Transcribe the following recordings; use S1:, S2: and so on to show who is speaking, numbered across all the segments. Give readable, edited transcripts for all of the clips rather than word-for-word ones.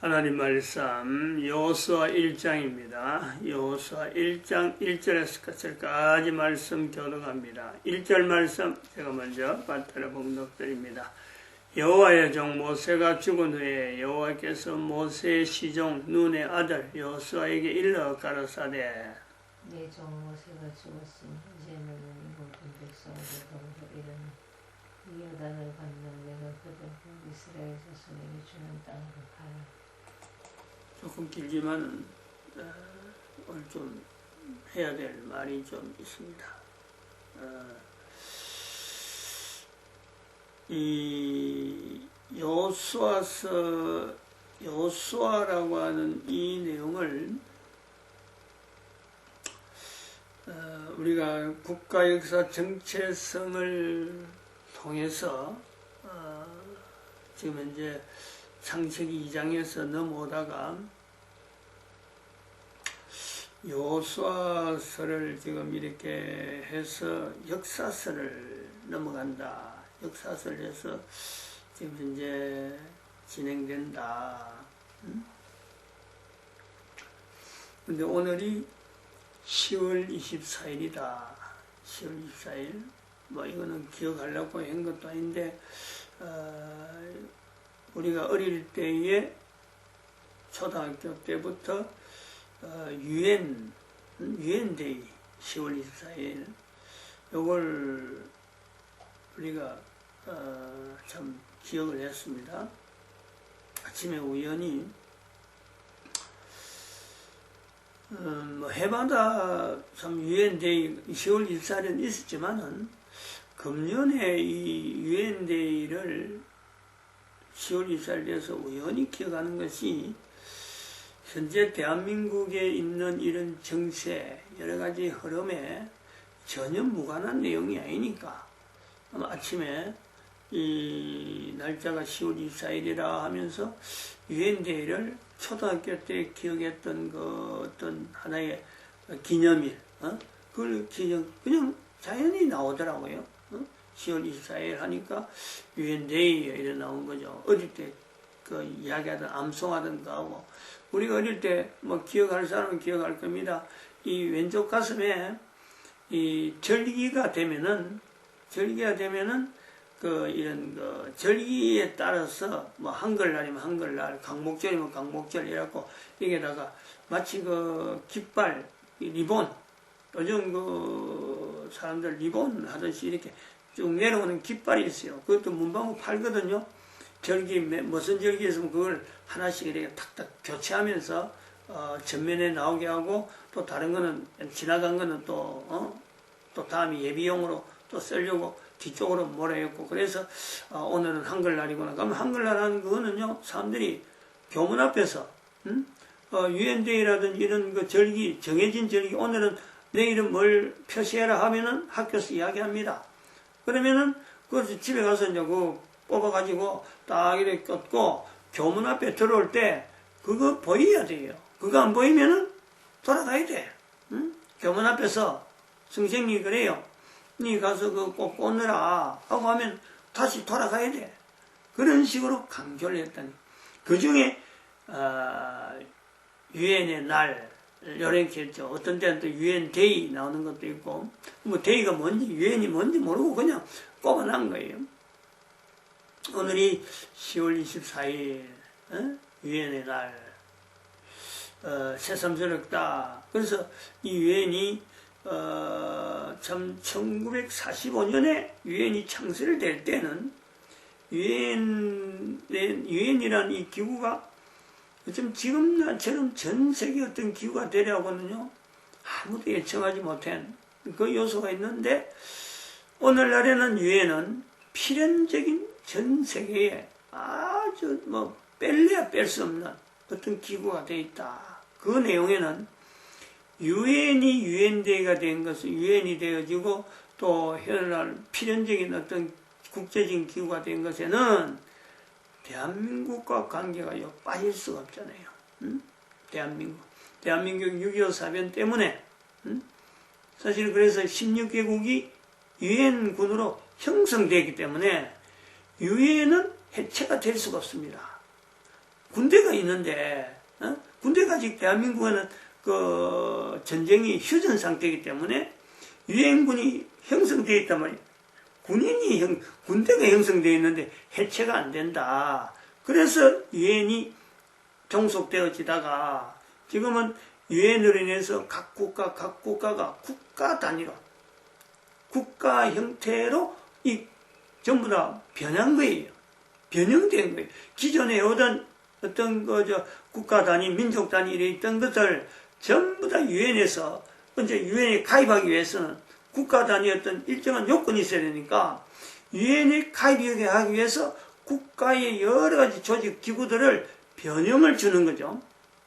S1: 하나님 말씀 여호수아 1장입니다. 여호수아 1장 1절에서 끝까지 말씀 교독합니다. 1절 말씀 제가 먼저 받들어 봉독드립니다. 여호와의 종 모세가 죽은 후에 여호와께서 모세의 시종 눈의 아들 여호수아에게 일러 가라사대
S2: 내 종 모세가 죽었으니 이제는 이 모든 백성에게 더불어 이르니 이 여단을 건너 내가 그들과 이스라엘 자손에게 주는 땅으로 가라.
S1: 조금 길지만 오늘 좀 해야 될 말이 좀 있습니다. 이 여호수아라고 하는 이 내용을 우리가 국가 역사 정체성을 통해서 지금 현재 창세기 2장에서 넘어오다가 여호수아서를 지금 이렇게 해서 역사서를 넘어간다. 역사서를 해서 지금 현재 진행된다. 근데 오늘이 10월 24일이다. 10월 24일. 뭐 이거는 기억하려고 한 것도 아닌데 우리가 어릴 때에 초등학교 때부터 유엔데이 10월 24일 요걸 우리가 참 기억을 했습니다. 아침에 우연히 뭐 해마다 참 유엔데이 10월 24일은 있었지만은 금년에 이 유엔데이를 10월 24일에서 우연히 기억하는 것이 현재 대한민국에 있는 이런 정세, 여러가지 흐름에 전혀 무관한 내용이 아니니까 아침에 이 날짜가 10월 24일이라 하면서 유엔데이를 초등학교 때 기억했던 그 어떤 하나의 기념일, 그걸 그냥 자연히 나오더라고요. 10월 24일 하니까 유엔데이 이래 나온 거죠. 어릴 때 그 이야기하던 암송하던 거하고 우리가 어릴 때 뭐 기억할 사람은 기억할 겁니다. 이 왼쪽 가슴에 이 절기가 되면은 그 이런 그 절기에 따라서 뭐 한글날이면 한글날, 강목절이면 강목절 이라고 여기에다가 마치 그 깃발, 리본, 요즘 그 사람들 리본 하듯이 이렇게 쭉 내려오는 깃발이 있어요. 그것도 문방구 팔거든요. 절기, 무슨 절기 있으면 그걸 하나씩 이렇게 탁탁 교체하면서 전면에 나오게 하고 또 다른 거는 지나간 거는 또 다음에 예비용으로 또 쓰려고 뒤쪽으로 몰아였고 그래서 오늘은 한글날이구나. 그럼 한글날 하는 그거는요 사람들이 교문 앞에서 유엔데이라든지 이런 그 절기, 정해진 절기 오늘은 내일은 뭘 표시해라 하면은 학교에서 이야기합니다. 그러면은 그것을 집에 가서 이제 그 뽑아가지고 딱 이렇게 꽂고 교문 앞에 들어올 때 그거 보여야 돼요. 그거 안 보이면은 돌아가야 돼. 교문 앞에서 선생님이 그래요. 니 가서 그 꼭 꽂느라 하고 하면 다시 돌아가야 돼. 그런 식으로 강조를 했다니. 그 중에 유엔의 날 이렇게 했죠. 어떤 때는 또 유엔데이 나오는 것도 있고 뭐 데이가 뭔지 유엔이 뭔지 모르고 그냥 꼽아난 거예요. 오늘이 10월 24일 유엔의 날 새삼스럽다. 그래서 이 유엔이 참 1945년에 유엔이 창설이 될 때는 유엔이라는 이 기구가 지금 나처럼 전 세계 어떤 기구가 되려고는요 아무도 예측하지 못한 그 요소가 있는데 오늘날에는 유엔은 필연적인 전 세계에 아주 뭐 뺄래야 뺄 수 없는 어떤 기구가 되어 있다. 그 내용에는 유엔이 유엔데이가 된 것은 유엔이 되어지고 또 오늘날 필연적인 어떤 국제적인 기구가 된 것에는 대한민국과 관계가 빠질 수가 없잖아요. 대한민국 6.25 사변 때문에 사실 그래서 16개국이 유엔군으로 형성되기 때문에 유엔은 해체가 될 수가 없습니다. 군대가 있는데, 군대가 아직 대한민국에는 그 전쟁이 휴전 상태이기 때문에 유엔군이 형성되어 있단 말이에요. 군대가 형성되어 있는데 해체가 안 된다. 그래서 유엔이 종속되어지다가 지금은 유엔으로 인해서 각 국가가 국가 단위로, 국가 형태로 전부 다 변한 거예요. 변형된 거예요. 기존에 오던 어떤 국가 단위, 민족 단위로 있던 것을 전부 다 유엔에서, 이제 유엔에 가입하기 위해서는 국가 단위 어떤 일정한 요건이 있어야 되니까, 유엔에 가입하기 위해서 국가의 여러 가지 조직, 기구들을 변형을 주는 거죠.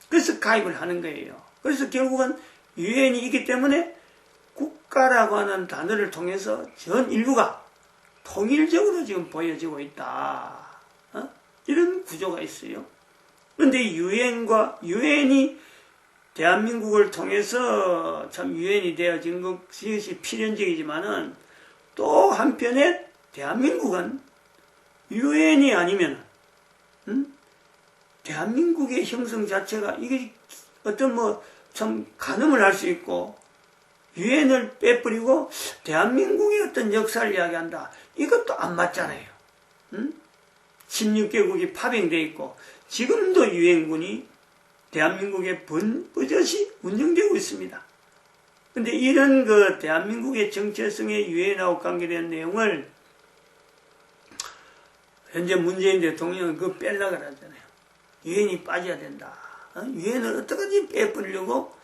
S1: 그래서 가입을 하는 거예요. 그래서 결국은 유엔이 있기 때문에 국가라고 하는 단어를 통해서 전 인류가 통일적으로 지금 보여지고 있다. 이런 구조가 있어요. 그런데 유엔이 대한민국을 통해서 참 유엔이 되어진 것이 필연적이지만은 또 한편에 대한민국은 유엔이 아니면 대한민국의 형성 자체가 이게 어떤 참 가늠을 할 수 있고, 유엔을 빼버리고 대한민국의 어떤 역사를 이야기한다. 이것도 안 맞잖아요. 16개국이 파병되어 있고 지금도 유엔군이 대한민국에 번번이 운영되고 있습니다. 근데 이런 대한민국의 정체성의 유엔하고 관계된 내용을 현재 문재인 대통령은 그거 빼려고 하잖아요. 유엔이 빠져야 된다. 유엔을 어떻게든지 빼버리려고,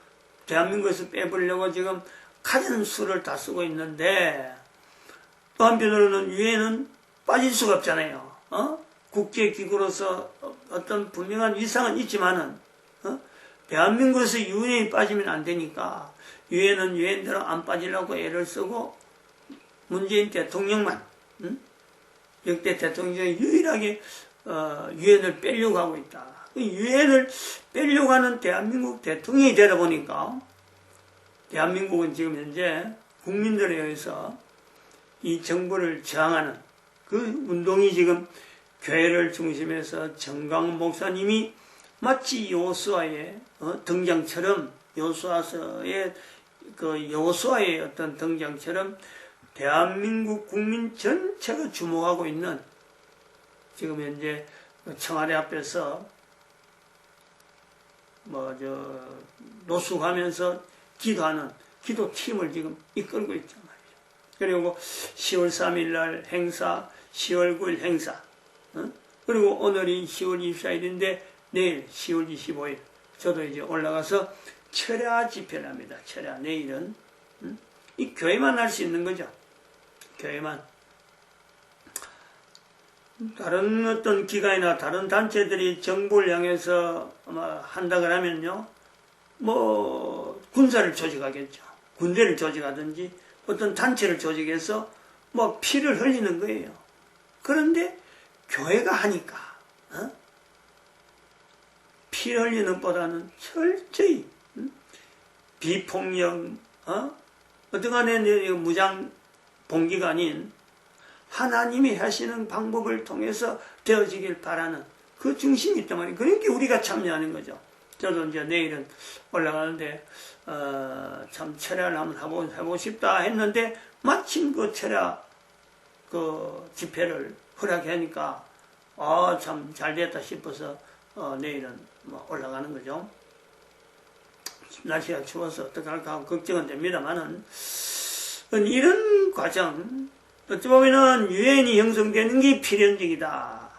S1: 대한민국에서 빼버리려고 지금 가진 수를 다 쓰고 있는데, 또 한편으로는 유엔은 빠질 수가 없잖아요. 국제기구로서 어떤 분명한 위상은 있지만은, 대한민국에서 유엔이 빠지면 안 되니까, 유엔은 유엔대로 안 빠지려고 애를 쓰고, 문재인 대통령만, 역대 대통령 중에 유일하게, 유엔을 빼려고 하고 있다. 유엔을 빼려고 하는 대한민국 대통령이 되다 보니까, 대한민국은 지금 현재 국민들에 의해서 이 정부를 저항하는 그 운동이 지금 교회를 중심해서 정광훈 목사님이 마치 여호수아의 등장처럼, 여호수아서의 여호수아의 어떤 등장처럼 대한민국 국민 전체가 주목하고 있는, 지금 현재 청와대 앞에서 노숙하면서 기도하는 기도팀을 지금 이끌고 있단 말이죠. 그리고 10월 3일 날 행사, 10월 9일 행사, 그리고 오늘이 10월 24일인데 내일 10월 25일 저도 이제 올라가서 철야 집회를 합니다. 철야, 내일은 이 교회만 할 수 있는 거죠. 교회만. 다른 어떤 기관이나 다른 단체들이 정부를 향해서 한다 그러면요, 군사를 조직하겠죠. 군대를 조직하든지 어떤 단체를 조직해서 피를 흘리는 거예요. 그런데 교회가 하니까 피를 흘리는 것보다는 철저히 비폭력, 어떤 간에 무장 봉기가 아닌 하나님이 하시는 방법을 통해서 되어지길 바라는 그 중심이 있단 말이에요. 그러니까 우리가 참여하는 거죠. 저도 이제 내일은 올라가는데, 참 철야를 한번 해보고 싶다 했는데, 마침 그 철야 집회를 허락하니까, 참 잘 됐다 싶어서, 내일은 올라가는 거죠. 날씨가 추워서 어떡할까 하고 걱정은 됩니다만은, 이런 과정, 어찌 보면은 유엔이 형성되는 게 필연적이다.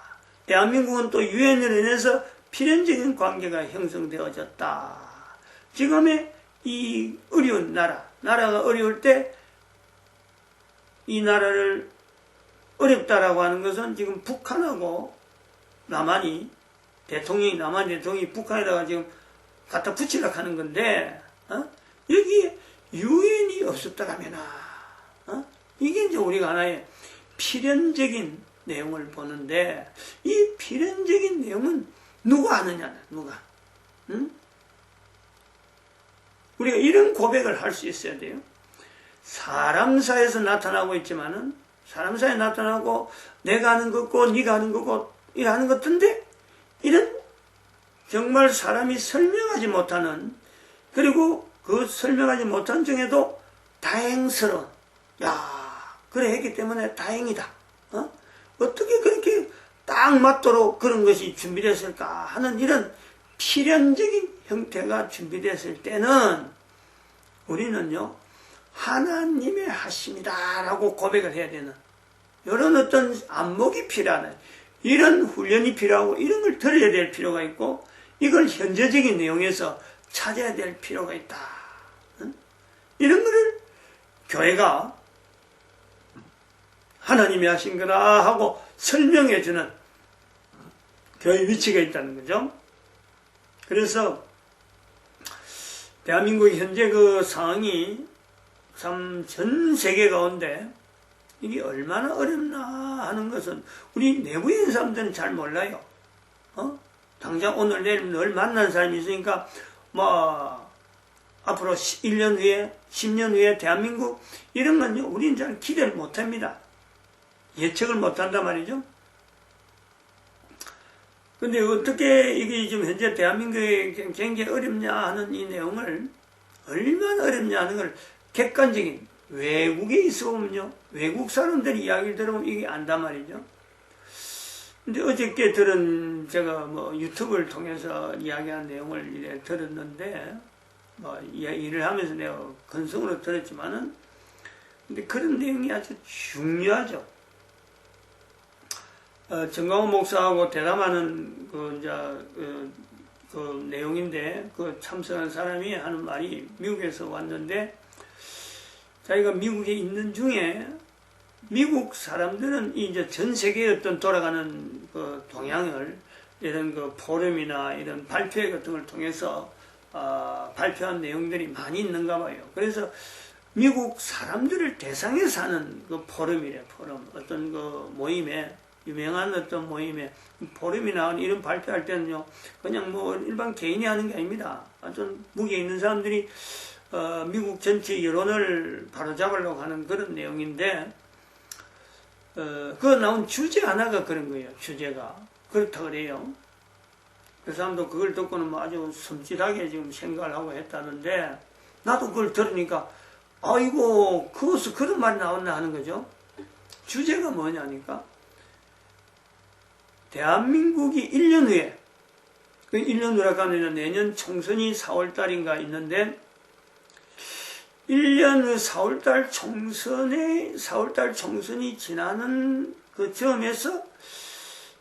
S1: 대한민국은 또 유엔으로 인해서 필연적인 관계가 형성되어졌다. 지금의 이 어려운 나라가 어려울 때 이 나라를 어렵다라고 하는 것은 지금 북한하고 남한이 대통령이 북한에다가 지금 갖다 붙이려고 하는 건데, 여기에 유엔이 없었다 가면은, 이게 이제 우리가 하나의 필연적인 내용을 보는데, 이 필연적인 내용은 누가 아느냐, 누가. 우리가 이런 고백을 할 수 있어야 돼요. 사람 사이에서 나타나고 있지만은, 사람 사이에 나타나고, 내가 하는 거고, 네가 하는 거고, 이러는 것인데, 이런 정말 사람이 설명하지 못하는, 그리고 그 설명하지 못한 중에도 다행스러운, 야, 그래 했기 때문에 다행이다. 어떻게 그렇게 딱 맞도록 그런 것이 준비됐을까 하는 이런 필연적인 형태가 준비됐을 때는 우리는요, 하나님의 하심이다 라고 고백을 해야 되는, 이런 어떤 안목이 필요하네. 이런 훈련이 필요하고 이런 걸 들어야 될 필요가 있고, 이걸 현재적인 내용에서 찾아야 될 필요가 있다. 이런 거를 교회가 하나님이 하신 거다 하고 설명해주는 교회 위치가 있다는 거죠. 그래서 대한민국 현재 그 상황이 참 전 세계 가운데 이게 얼마나 어렵나 하는 것은 우리 내부에 있는 사람들은 잘 몰라요. 당장 오늘 내일 늘 만난 사람이 있으니까 뭐 앞으로 1년 후에 10년 후에 대한민국 이런 건요 우리는 잘 기대를 못합니다. 예측을 못한단 말이죠. 근데 어떻게 이게 지금 현재 대한민국이 굉장히 어렵냐 하는 이 내용을, 얼마나 어렵냐 하는 걸 객관적인 외국에 있어 보면요, 외국 사람들이 이야기를 들어보면 이게 안단 말이죠. 근데 어저께 들은, 제가 뭐 유튜브를 통해서 이야기한 내용을 이래 들었는데, 뭐 일을 하면서 내가 건성으로 들었지만은, 근데 그런 내용이 아주 중요하죠. 정광훈 목사하고 대담하는 그 내용인데, 그 참석한 사람이 하는 말이, 미국에서 왔는데 자기가 미국에 있는 중에 미국 사람들은 이제 전 세계의 어떤 돌아가는 그 동향을 이런 그 포럼이나 이런 발표회 같은 걸 통해서 발표한 내용들이 많이 있는가 봐요. 그래서 미국 사람들을 대상해서 하는 그 포럼이래, 포럼. 어떤 그 모임에, 유명한 어떤 모임에 포럼이나 이런 발표할 때는요, 그냥 뭐 일반 개인이 하는 게 아닙니다. 어떤 무기에 있는 사람들이 미국 전체 여론을 바로잡으려고 하는 그런 내용인데, 그 나온 주제 하나가 그런 거예요. 주제가 그렇다 그래요. 그 사람도 그걸 듣고는 뭐 아주 섬찟하게 지금 생각을 하고 했다는데, 나도 그걸 들으니까 아이고 그것은 그런 말이 나왔나 하는 거죠. 주제가 뭐냐니까, 대한민국이 1년 후에, 그 1년 후라고 하면 내년 총선이 4월달인가 있는데, 1년 후 4월달 총선이 지나는 그 점에서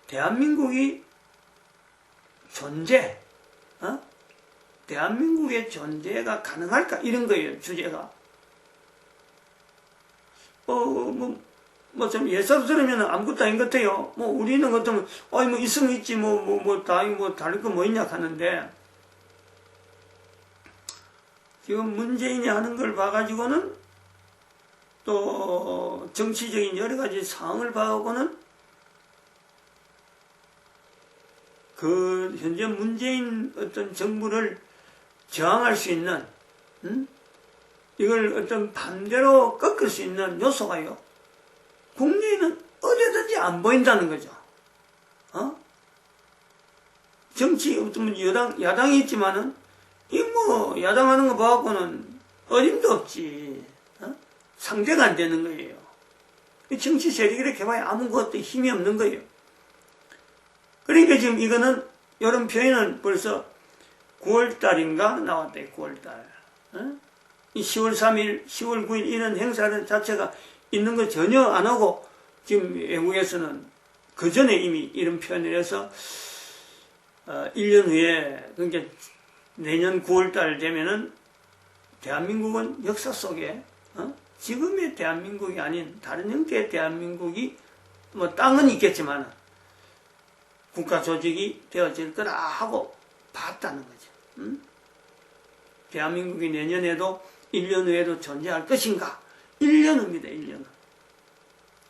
S1: 대한민국이 존재, 대한민국의 존재가 가능할까? 이런 거예요, 주제가. 좀 예사스러우면 아무것도 아닌 것 같아요. 뭐, 우리는 같으면, 뭐, 있으면 있지, 다를 거 뭐 있냐 하는데, 지금 문재인이 하는 걸 봐가지고는, 또, 정치적인 여러 가지 상황을 봐가고는, 그, 현재 문재인 어떤 정부를 저항할 수 있는, 이걸 어떤 반대로 꺾을 수 있는 요소가요, 국내에는 어디든지 안 보인다는 거죠. 정치, 어떤 야당이 있지만은, 야당하는 거 봐갖고는 어림도 없지. 상대가 안 되는 거예요. 정치 세력이 해봐야 아무것도 힘이 없는 거예요. 그러니까 지금 이거는, 이런 표현은 벌써 9월달인가 나왔대, 9월달. 이 10월 3일, 10월 9일 이런 행사 자체가 있는 거 전혀 안 하고, 지금 외국에서는 그 전에 이미 이런 표현을 해서, 1년 후에, 그러니까 내년 9월달 되면은, 대한민국은 역사 속에, 지금의 대한민국이 아닌 다른 형태의 대한민국이, 뭐, 땅은 있겠지만, 국가 조직이 되어질 거라 하고 봤다는 거죠. 대한민국이 내년에도 1년 후에도 존재할 것인가? 1년 후입니다, 1년 후.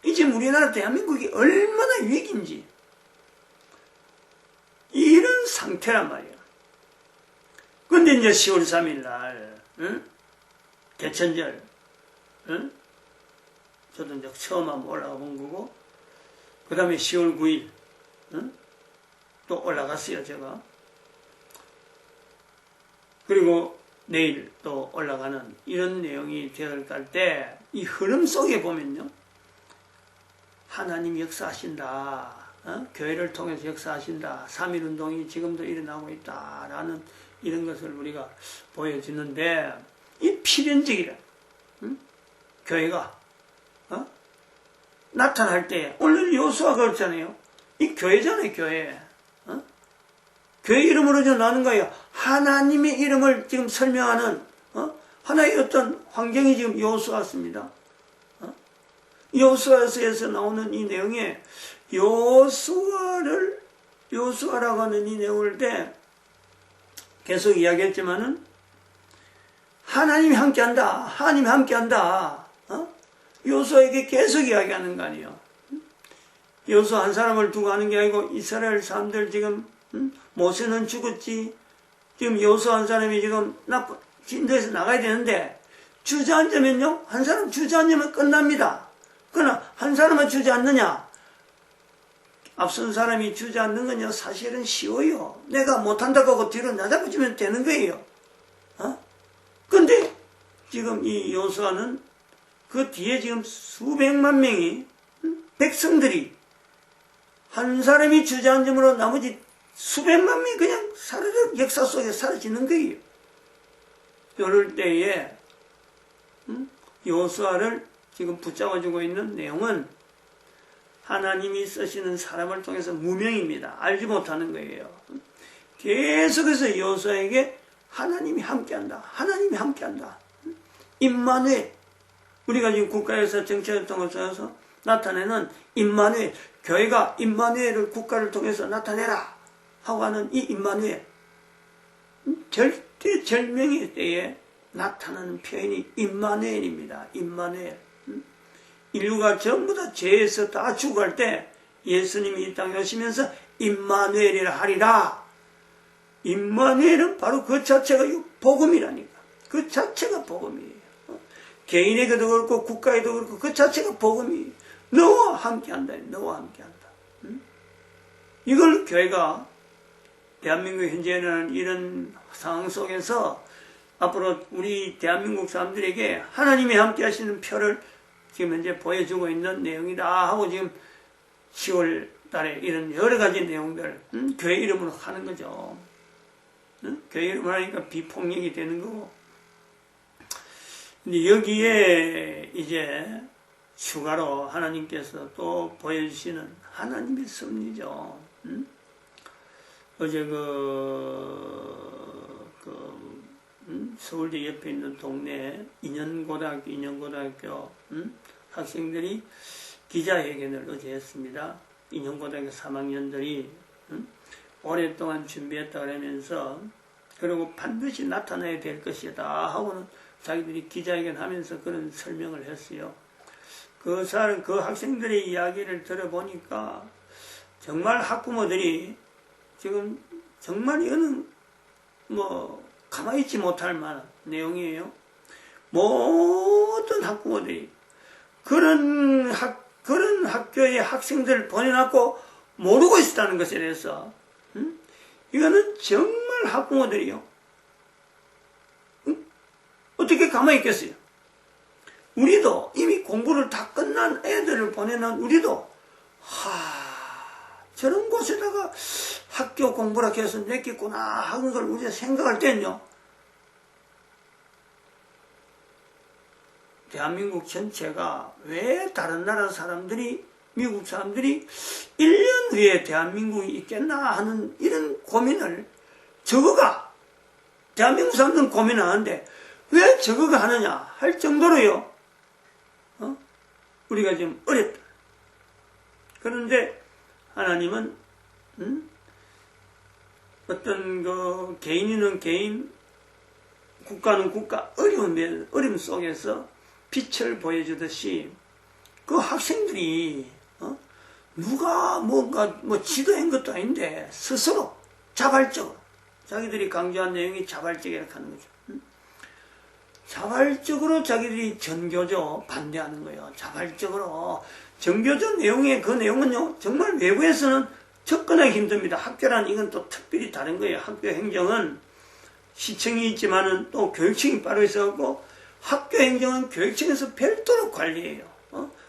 S1: 이제 우리나라 대한민국이 얼마나 위기인지, 이런 상태란 말이에요. 근데 이제 10월 3일 날, 개천절, 저도 이제 처음 한번 올라가 본 거고, 그 다음에 10월 9일, 또 올라갔어요, 제가. 그리고 내일 또 올라가는 이런 내용이 되어갈 때 이 흐름 속에 보면요, 하나님 역사하신다, 교회를 통해서 역사하신다, 3.1운동이 지금도 일어나고 있다라는 이런 것을 우리가 보여주는데, 이 필연적이라, 교회가 나타날 때, 오늘 여호수아가 그렇잖아요. 이 교회잖아요, 교회. 교회 이름으로 저 나는 거예요. 하나님의 이름을 지금 설명하는 하나의 어떤 환경이 지금 여호수아입니다. 여호수아에서 나오는 이 내용에 여호수아라고 하는 이 내용을 때 계속 이야기했지만은 하나님이 함께한다. 하나님이 함께한다. 여호수아에게 계속 이야기하는 거 아니에요. 여호수아 한 사람을 두고 하는 게 아니고 이스라엘 사람들 지금 모세는 죽었지. 지금 여호수아 한 사람이 지금 진도에서 나가야 되는데 주저앉으면요. 한 사람 주저앉으면 끝납니다. 그러나 한 사람은 주저앉느냐. 앞선 사람이 주저앉는 건요. 사실은 쉬워요. 내가 못한다고 하고 뒤로 나잡아주면 되는 거예요. 근데 지금 이 여호수아는 그 뒤에 지금 수백만 명이 백성들이 한 사람이 주저앉음으로 나머지 수백만 명이 그냥 사르르 역사 속에 사라지는 거예요. 이럴 때에 여호수아를 지금 붙잡아주고 있는 내용은 하나님이 쓰시는 사람을 통해서 무명입니다. 알지 못하는 거예요. 계속해서 여호수아에게 하나님이 함께한다. 하나님이 함께한다. 임마누엘. 우리가 지금 국가에서 정치활동을 통해서 나타내는 임마누엘. 교회가 임마누엘을 국가를 통해서 나타내라 하고 하는 이 임마누엘. 절대절명의 때에 나타나는 표현이 임마누엘입니다. 임마누엘. 인류가 전부 다 죄에서 다 죽어갈 때 예수님이 이 땅에 오시면서 임마누엘이라 하리라. 임마누엘은 바로 그 자체가 복음이라니까. 그 자체가 복음이에요. 개인에게도 그렇고 국가에도 그렇고 그 자체가 복음이에요. 너와 함께한다. 너와 함께한다. 이걸 교회가 대한민국 현재는 이런 상황 속에서 앞으로 우리 대한민국 사람들에게 하나님이 함께 하시는 표를 지금 현재 보여주고 있는 내용이다 하고 지금 10월 달에 이런 여러 가지 내용들 교회 이름으로 하는 거죠. 교회 이름으로 하니까 비폭력이 되는 거고. 근데 여기에 이제 추가로 하나님께서 또 보여주시는 하나님의 섭리죠. 어제 서울대 옆에 있는 동네 인현고등학교 학생들이 기자회견을 어제 했습니다. 인현고등학교 3학년들이 오랫동안 준비했다 그러면서 그리고 반드시 나타나야 될 것이다 하고는 자기들이 기자회견 하면서 그런 설명을 했어요. 그 학생들의 이야기를 들어보니까 정말 학부모들이 지금 정말 이거는 가만히 있지 못할 만한 내용이에요. 모든 학부모들이 그런 학교의 학생들을 보내놨고 모르고 있었다는 것에 대해서 이거는 정말 학부모들이요. 어떻게 가만히 있겠어요? 우리도 이미 공부를 다 끝난 애들을 보내놓은 우리도 저런 곳에다가 학교 공부라 해서 냈겠구나 하는 걸 우리가 생각할 때는요. 대한민국 전체가 왜 다른 나라 사람들이 미국 사람들이 1년 후에 대한민국이 있겠나 하는 이런 고민을 저거가 대한민국 사람들은 고민하는데 왜 저거가 하느냐 할 정도로요. 우리가 지금 어렵다. 그런데 하나님은 어떤 개인이는 개인, 국가는 국가 어려움 속에서 빛을 보여주듯이 그 학생들이 누가 뭔가 지도한 것도 아닌데 스스로 자발적으로 자기들이 강조한 내용이 자발적이라고 하는 거죠. 자발적으로 자기들이 전교조 반대하는 거예요. 자발적으로 전교조 내용의 그 내용은요 정말 외부에서는 접근하기 힘듭니다. 학교란 이건 또 특별히 다른 거예요. 학교 행정은 시청이 있지만은 또 교육청이 따로 있어갖고 학교 행정은 교육청에서 별도로 관리해요.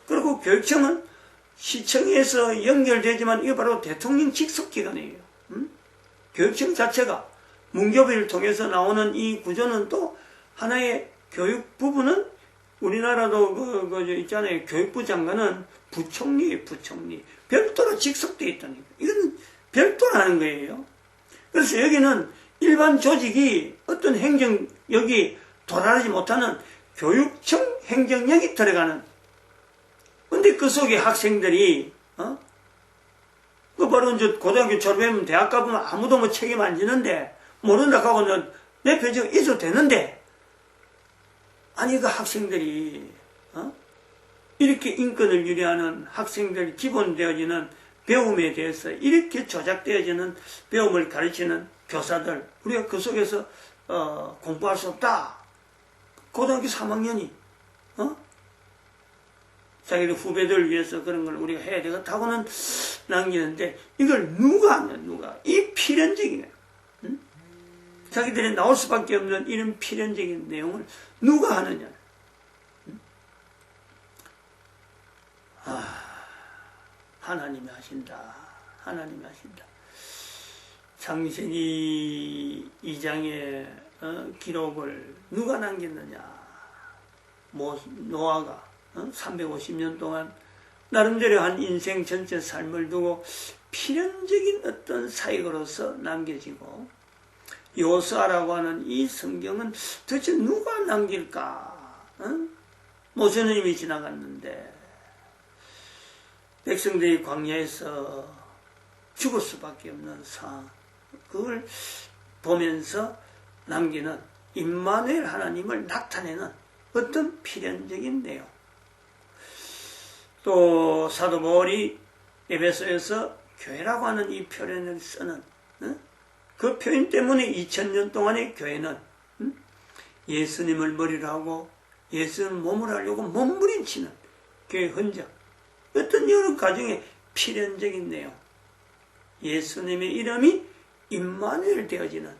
S1: 그리고 교육청은 시청에서 연결되지만 이게 바로 대통령 직속기관이에요. 교육청 자체가 문교부를 통해서 나오는 이 구조는 또 하나의 교육 부분은 우리나라도 있잖아요. 교육부 장관은 부총리예요. 부총리. 별도로 직속되어 있다니까. 이건 별도로 하는 거예요. 그래서 여기는 일반 조직이 어떤 행정력이 도달하지 못하는 교육청 행정력이 들어가는. 근데 그 속에 학생들이 그 바로 이제 고등학교 졸업하면 대학 가보면 아무도 뭐 책임 안 지는데 모른다 하고는 내 표지가 있어도 되는데 아니 그 학생들이 이렇게 인권을 유리하는 학생들 기본되어지는 배움에 대해서 이렇게 조작되어지는 배움을 가르치는 교사들 우리가 그 속에서 공부할 수 없다. 고등학교 3학년이 자기들 후배들을 위해서 그런 걸 우리가 해야 되겠다고는 남기는데 이걸 누가 하냐 누가 이 필연적이네. 자기들이 나올 수밖에 없는 이런 필연적인 내용을 누가 하느냐. 하나님이 하신다. 하나님이 하신다. 창세기 2장의 기록을 누가 남겼느냐. 노아가 350년 동안 나름대로 한 인생 전체 삶을 두고 필연적인 어떤 사역으로서 남겨지고 요수아라고 하는 이 성경은 도대체 누가 남길까? 모세님이 지나갔는데 백성들이 광야에서 죽을 수밖에 없는 상황 그걸 보면서 남기는 임마누엘 하나님을 나타내는 어떤 필연적인 내용. 또 사도 바울이 에베소에서 교회라고 하는 이 표현을 쓰는 그 표현 때문에 2000년 동안의 교회는 예수님을 머리로 하고 예수님 몸을 하려고 몸부림치는 교회 흔적 어떤 여러 가정의 필연적인 내용 예수님의 이름이 임마누엘 되어지는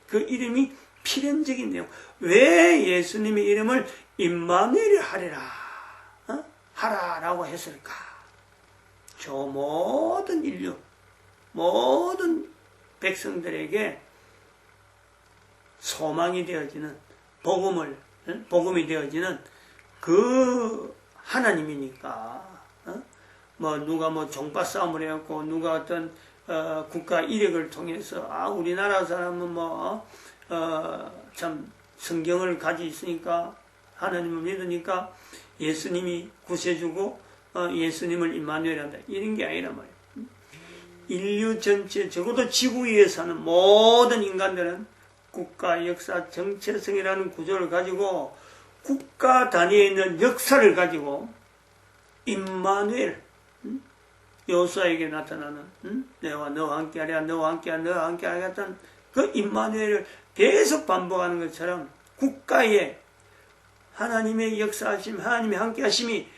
S1: 그 이름이 필연적인 내용 왜 예수님의 이름을 임마누엘 하라라고 했을까? 저 모든 인류 모든 백성들에게 소망이 되어지는 복음이 되어지는 그 하나님이니까 누가 종파 싸움을 해갖고 누가 어떤 국가 이력을 통해서 우리나라 사람은 참 성경을 가지고 있으니까 하나님을 믿으니까 예수님이 구세주고 예수님을 임마누엘 한다 이런 게 아니란 말이에요. 인류 전체 적어도 지구 위에 사는 모든 인간들은 국가 역사 정체성이라는 구조를 가지고 국가 단위에 있는 역사를 가지고 임마누엘 요수아에게 나타나는 내가 너와 함께하랴 너와 함께하랴 너와 함께하겠다는 그 임마누엘을 계속 반복하는 것처럼 국가에 하나님의 역사하심 하나님의 함께하심이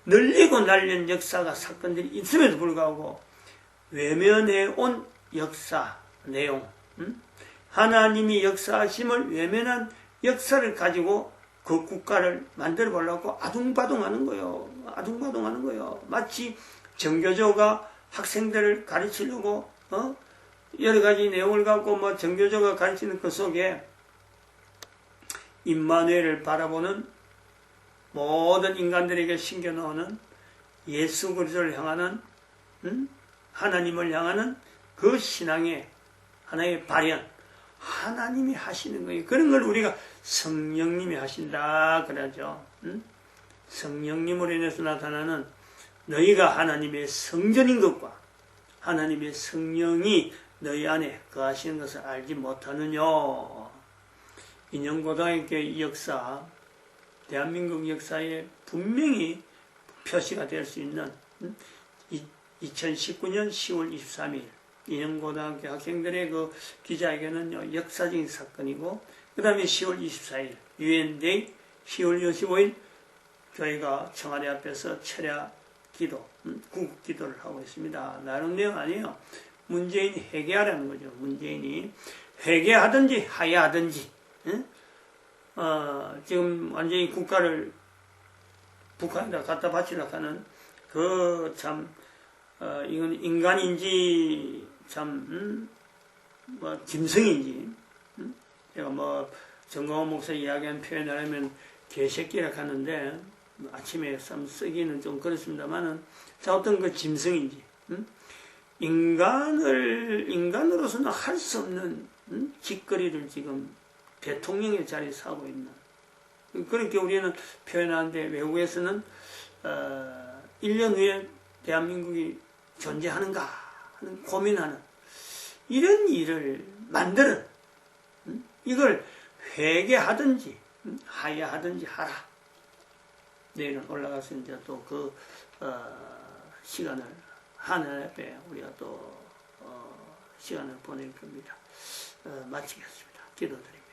S1: 늘리고 날린 역사가 사건들이 있음에도 불구하고 외면해 온 역사 내용 하나님이 역사하심을 외면한 역사를 가지고 그 국가를 만들어 보려고 아둥바둥하는 거예요. 아둥바둥하는 거예요. 마치 정교조가 학생들을 가르치려고 여러 가지 내용을 갖고 정교조가 가르치는 그 속에 임마누엘을 바라보는 모든 인간들에게 심겨놓는 예수 그리스도를 향하는 하나님을 향하는 그 신앙의 하나의 발현 하나님이 하시는 거예요. 그런 걸 우리가 성령님이 하신다 그러죠. 성령님으로 인해서 나타나는 너희가 하나님의 성전인 것과 하나님의 성령이 너희 안에 거하시는 것을 알지 못하느냐. 인영고등학교 역사 대한민국 역사에 분명히 표시가 될 수 있는 2019년 10월 23일 인영고등학교 학생들의 그 기자회견은 역사적인 사건이고 그 다음에 10월 24일 유엔데이 10월 25일 교회가 청와대 앞에서 철야 기도 구국 기도를 하고 있습니다. 나름 내용 아니에요. 문재인이 회개하라는 거죠. 문재인이 회개하든지 하야하든지, 지금 완전히 국가를 북한에다 갖다 바치려고 하는 그 참, 이건 인간인지 참, 뭐 짐승인지, 제가 뭐 정광훈 목사 이야기한 표현을 하면 개새끼라 하는데 아침에 쓰기는 좀 그렇습니다만은 자 어떤 그 짐승인지, 인간으로서는 할 수 없는 짓거리를 지금 대통령의 자리에 서고 있는, 그렇게 우리는 표현하는데 외국에서는 1년 후에 대한민국이 존재하는가 하는 고민하는 이런 일을 만드는, 이걸 회개하든지 하야하든지 하라. 내일은 올라가서 이제 또 그 시간을 하늘 앞에 우리가 또 시간을 보낼 겁니다. 마치겠습니다. 기도드립니다.